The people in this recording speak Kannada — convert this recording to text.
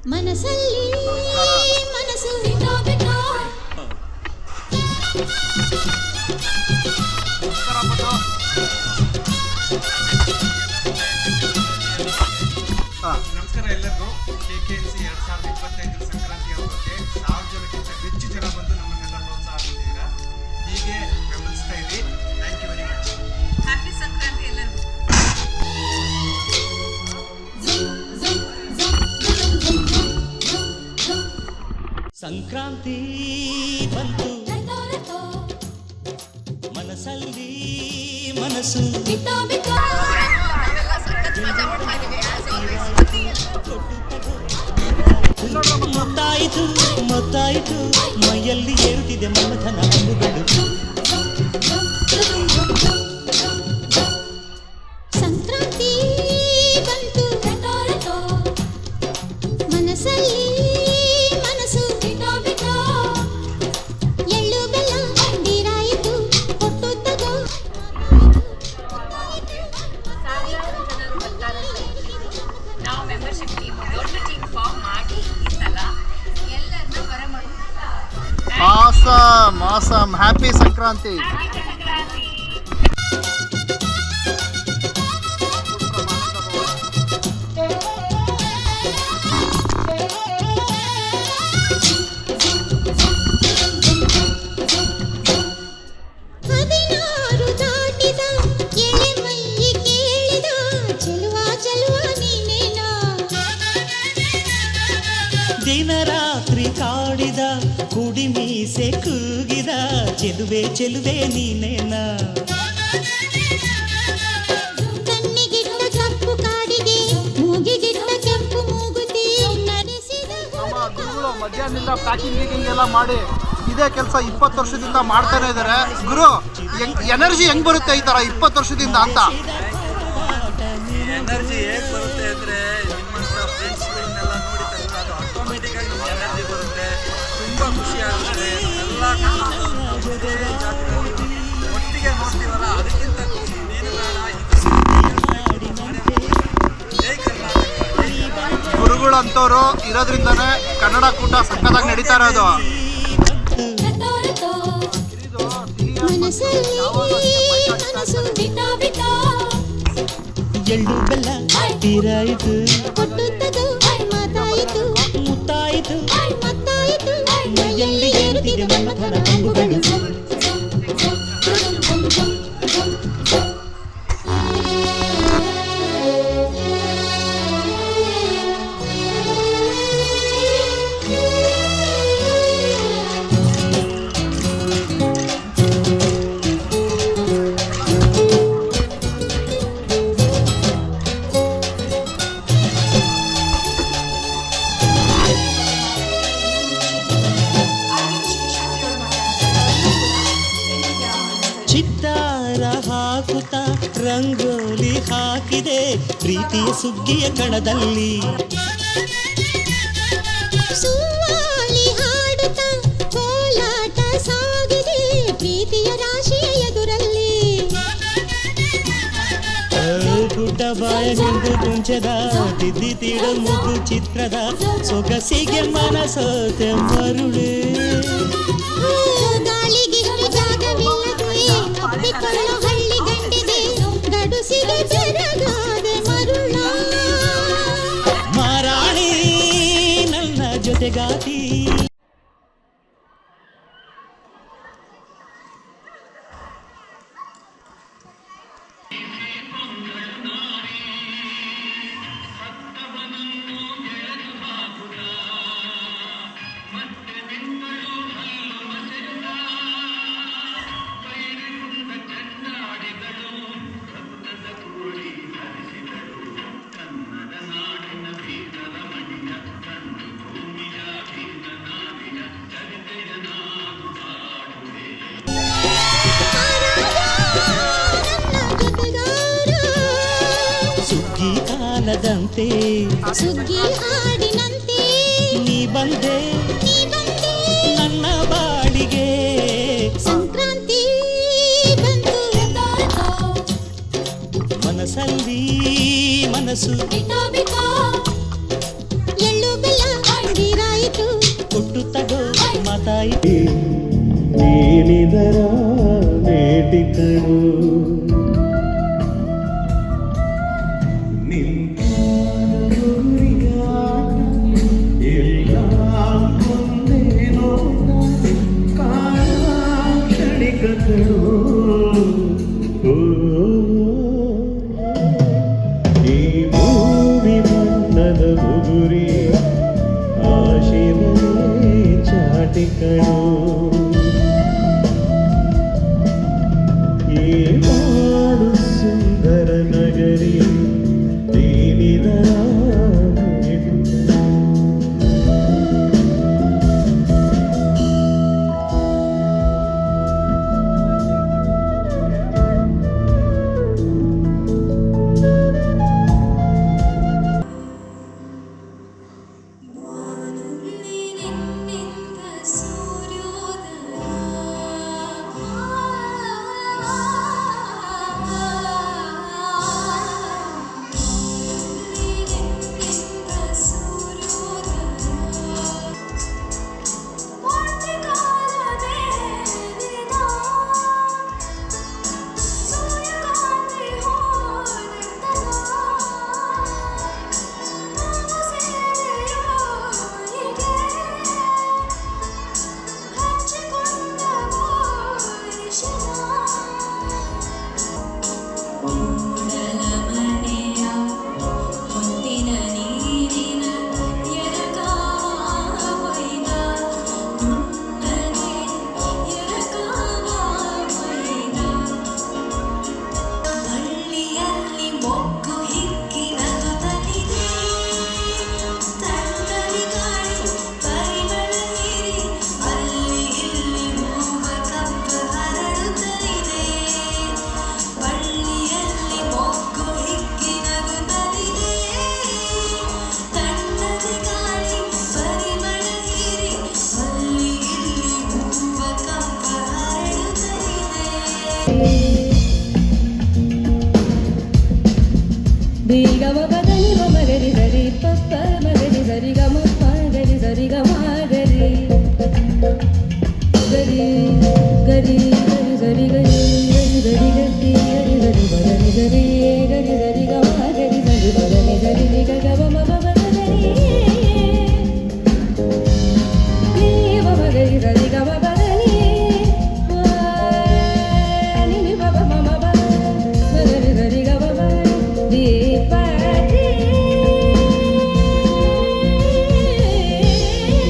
ಮನಸ್ಸಲ್ಲಿ ಮನಸ್ಸು ಬಿಟ್ಟೋ ಬಿಟ್ಟೋ ನಮಸ್ಕಾರ ಎಲ್ಲರಿಗೂ. KKNC 2025 ಸಂಕ್ರಾಂತಿ ಹಬ್ಬಕ್ಕೆ 1000 ಜನಕ್ಕಿಂತ ಹೆಚ್ಚು ಜನ ಬಂದು ನಮ್ಮನ್ನೆಲ್ಲ ಪ್ರೋತ್ಸಾಹ ಕೊಟ್ಟಿದ್ದೀರಾ. ಹೀಗೆ ಬೆಂಬಲಿಸ್ತಾ ಇರಿ. Thank you very much. Happy Sankranti ಎಲ್ಲರಿಗೂ. ಸಂಕ್ರಾಂತಿ ಬಂತು ಮನಸ್ಸಲ್ಲಿ ಮನಸ್ಸು ಬಿಟ್ಟೋ ಬಿಟ್ಟೋ ಮುತ್ತಾಯಿತು ಮುತ್ತಾಯಿತು ಮೈಯಲ್ಲಿ ಏರುತ್ತಿದೆ ಮಮಥನ ಹಬ್ಬುಗಳು. ಸಂಕ್ರಾಂತಿ ಬಂತು ಮನಸ್ಸಲ್ಲಿ ಮನಸ್ಸು ಬಿಟ್ಟೋ ಬಿಟ್ಟೋ ಎಳ್ಳು ಬೆಲ್ಲ ನೀರಾಯಿತು ಕೊಟ್ಟು ತಗೋ. ಸಾವಿರಾರು ಜನರು ಬರ್ತಾರೆ. ನಾವು ಮೆಂಬರ್ಶಿಪ್ ಟೀಮ್ ದೊಡ್ಡ ಟೀಮ್ ಫಾರ್ಮ್ ಮಾಡಿ ಈ ಸಲ ಎಲ್ಲರನ್ನ ಬರಮಾಡಿ ಆಸಮ್ ಆಸಮ್ ಹ್ಯಾಪಿ ಸಂಕ್ರಾಂತಿ. ಹದಿನಾರು ದಾಟಿದ ಎಳೆ ಮೈ ಕೇಳಿದ ಚೆಲುವ ಚೆಲುವ ನೀನೇನಾ. ದಿನ ರಾತ್ರಿ ಕಾಡಿದ ಕುಡಿ ಮೀಸೆ ಕೂಗಿದ ಚೆಲುವೆ ಚೆಲುವೆ ನೀನೇನ. ಕಣ್ಣಿಗಿಟ್ಟ ಕಪ್ಪು ಕಾಡಿಗೆ ಮೂಗಿಗಿಟ್ಟ ಕೆಂಪು ಮೂಗುತಿ ನಡೆಸಿದ ನಮ್ಮ ಗುರುಗಳು ಮಧ್ಯಾಹ್ನದಿಂದ ಪ್ಯಾಕಿಂಗ್ ಗೀಕಿಂಗ್ ಎಲ್ಲ ಮಾಡಿ ಇದೇ ಕೆಲಸ 20 ವರ್ಷದಿಂದ ಮಾಡ್ತಾನೆ ಇದ್ದಾರೆ. ಗುರು ಎನರ್ಜಿ ಹೆಂಗ್ ಬರುತ್ತೆ ಈ ತರ 20 ವರ್ಷದಿಂದ ಅಂತ? ಎನರ್ಜಿ ಹೇಗೆ ಬರುತ್ತೆ ಅಂದರೆ ನಿಮ್ಮಂಥ ಫ್ರೆಂಡ್ಸ್ಗಳನ್ನೆಲ್ಲ ನೋಡಿ ತಂದ್ರೆ ಅದು ಆಟೋಮೆಟಿಕ್ಕಾಗಿ ನಮ್ಗೆ ಎನರ್ಜಿ ಬರುತ್ತೆ. ತುಂಬ ಖುಷಿ ಆಗುತ್ತೆ. ಎಲ್ಲ ಬೇರೆ ಜಾತಿಗಳು ಒಟ್ಟಿಗೆ ನೋಡ್ತೀವಲ್ಲ, ಅದಕ್ಕಿಂತ ಖುಷಿ ಇನ್ನೇನು ಬೇಡ. ಜೈ ಕರ್ನಾಟಕ, ಜೈ ಕರ್ನಾಟಕ. ಗುರುಗಳಂತವ್ರು ಇರೋದ್ರಿಂದಾನೇ ಕನ್ನಡ ಕೂಟ ಸಕ್ಕತ್ತಾಗಿ ನಡೀತಾ ಇರೋದು. ಮನಸ್ಸಲ್ಲಿ ಮನಸ್ಸು ಬಿಟ್ಟೋ ಬಿಟ್ಟೋ ಎಳ್ಳು ಬೆಲ್ಲ ತೀರಾಯಿತು ಕೊಟ್ಟು ತಗೋ ಮಾತಾಯಿತು ಮುತ್ತಾಯಿತು ಮತ್ತಾಯಿತು ಮೈಯಲ್ಲಿ ಏರುತ್ತಿದೆ ಮಮಥನ ಹಬ್ಬುಗಳು. ಚಿತ್ತಾರ ಹಾಕುತ್ತ ರಂಗೋಲಿ ಹಾಕಿದೆ ಪ್ರೀತಿಯ ಸುಗ್ಗಿಯ ಕಣದಲ್ಲಿ. ಸುವಾಲಿ ಹಾಡುತ್ತ ಕೋಲಾಟ ಸಾಗಿದೆ ಪ್ರೀತಿಯ ರಾಶಿಯ ಎದುರಲ್ಲಿ. ಗುಡ್ಡ ಬಾಯನೆಂದು ಕುಂಚದ ತಿದ್ದಿ ತೀಡ ಮುದ್ದು ಚಿತ್ರದ ಸೊಗಸಿಗೆ ಮನಸೋತೆ ಮರುಳೆ. ಗಾಳಿಗಿಷ್ಟು ಜಾಗವಿಲ್ಲದೆ ಅಪ್ಪಿಕೊಳ್ಳೋ ಹಳ್ಳಿ ಗಂಡಿದೆ ಗಡುಸಿಗೆ ಬೆರಗಾದೆ ಮರುಳ. ಮಾರಾಣಿ ನನ್ನ ಜೊತೆಗಾತಿ. ಸುಗ್ಗಿ ಕಾಲದಂತೆ ಸುಗ್ಗಿ ಹಾಡಿನಂತೆ ನೀ ಬಂದೆ ನನ್ನ ಬಾಳಿಗೆ. ಸಂಕ್ರಾಂತಿ ಬಂತು ಮನಸ್ಸಲ್ಲಿ ಮನಸ್ಸು ಬಿಟ್ಟೋ ಬಿಟ್ಟೋ ಎಳ್ಳು ಬೆಲ್ಲ ನೀರಾಯಿತು ಕೊಟ್ಟು ತಗೋ ಮಾತಾಯಿತು ನೀನಿದರ ಮೇಟಿ ಕಣು ಎಲ್ಲ ಒಂದೇ ನೋಟ ಕ್ಷಣಿಕಗಳು ಈ ಭೂಮಿ ಮಣ್ಣದ ಬುಗುರಿ ಆಶಿವೇ ಚಾಟಿಕಳು ಈ ಮಾಡು ಸುಂದರ ನಗರಿ ನೀನಿದರ Diga magadani magari dari papa magari dari gama magari dari gama gari gari gari